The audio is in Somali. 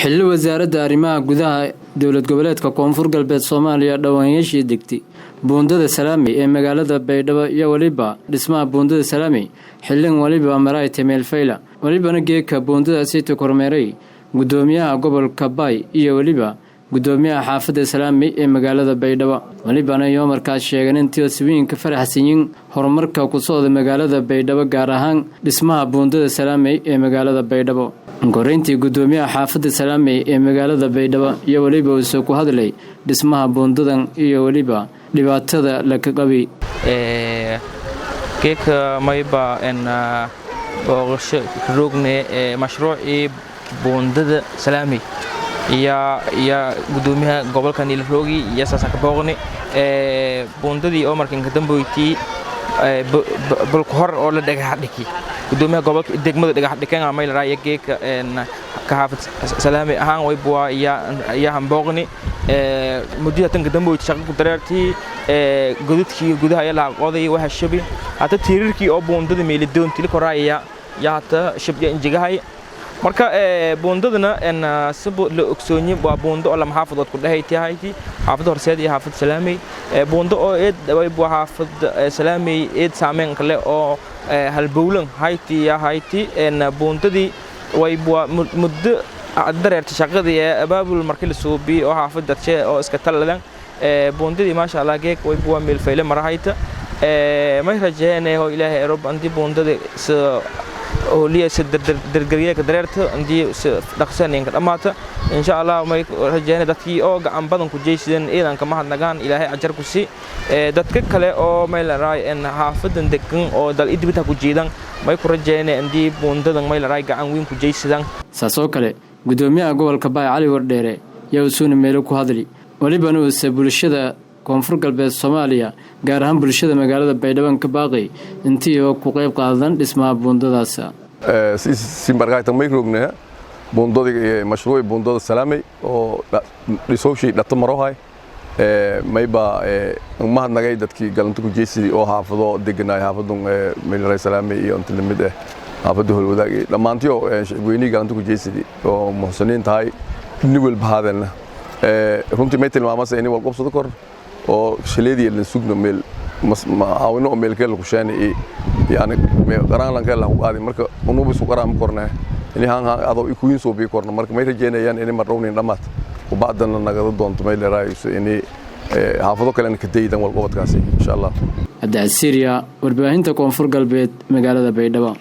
xilli wasaaradda arrimaha gudaha dowlad goboleedka Koonfur Galbeed Soomaaliya dhawaanshiye degtay buundada Salaami ee magaalada Baydhabo iyo waliba dhismaha buundada Salaami xilligan waliba maray Temel Fayla walibana geeka buundada Sito Kormeeray gudoomiyaha gobolka Bay iyo waliba gudoomiyaha xaafadda Salaami ee magaalada Baydhabo walibana iyo markaas sheegeen intii sawirka faraxsan horumarka ku soo magaalada Baydhabo gaar ahaan dhismaha buundada Salaami ee magaalada Baydhabo goreyntii gudoomiyaha xaafadda Salaami ee magaalada Baydhabo iyo waliba uu ku hadlay dhismaha buundadan iyo waliba dhibaatada la ka qabay geeka mayba in booqasho rogne mashruuci buundada Salaami يا قدومها قبل كان يلفروجي يا ساسك بغني بونددي أو مركين كدم بويتي بالقهر ولا دقة حدكي قدومها قبل دقمة دقة حدكي عمايل رأيك كهافت سلامي هان ويبوا يا هم بغني مدير تنقدم بويتي شغل قدرتي قدها يلا قاضي وهالشبي حتى تيركي أو بونددي ميلدون تلك رأي يا حتى شبي إنجاهي marka boondadana sabo la ogsoonyi waa boondo oo lama xaafadod ku dhahayti hayti xaafad horseed iyo xaafad Salaami boondo oo way buu xaafad Salaami saameyn kale oo halbowlan hayti ya hayti boondadii way buu muddo dareerta shaqadii abaabul markii la soo bi oo xaafad dadshee oo iska taladan boondadii ma sha Allah geek way buu meel fayle marahayta ma rajeenayo Ilaahay roob andi boondada oo liya درجية كدرت عندي دخسان إنك أماته إن شاء الله ما رجعنا دتكي أو عم بدن كجيسين إيه أنك ما حد نجان إلهي أجر كسي دتك كله أو ما يلراي إن حافظ دكين أو دل إدي بتها كجيدان ما يكون رجعنا عندي بوندة ما يلراي عن وين كجيسين ساسو كله قدومي أقول كباي علي ورديره يوسون ميلوك هذلي ولبنو سبولشة Koonfur Galbeed Soomaaliya gaar ahaan bulshada magaalada Baydhabo ka baaqay intii oo ku qayb qaadan dhismaha buundadaas si markaaytan may rognaa buundada mashruuc buundada Salaami oo risooshi dhata marohay mayba mahadnagay dadkii galantu ku jeesidi oo xaafado deganay xaafadun meelay Salaami iyo inta lamid ah xaafadu wadaag dhamaantii oo weynii galantu ku jeesidi oo muhsaniin tahay niwal bahaadana runtii ma tilmaamay inay wal qabsado kor oo shaleedii la sugno meel ma aawino meel kale ku shaanay yani qaraan lan kale ku aadi marka unu bisu qaraan kornaa in haan ado ikuin soo bi korna marka may rajeynayaan in marrownin dhamaad oo baadana nagada doonto meel raayso in haafado kale ka deeydan wal qabadkaasi insha Allah hadda Syria warbaahinta Koonfur Galbeed magaalada Baydhabo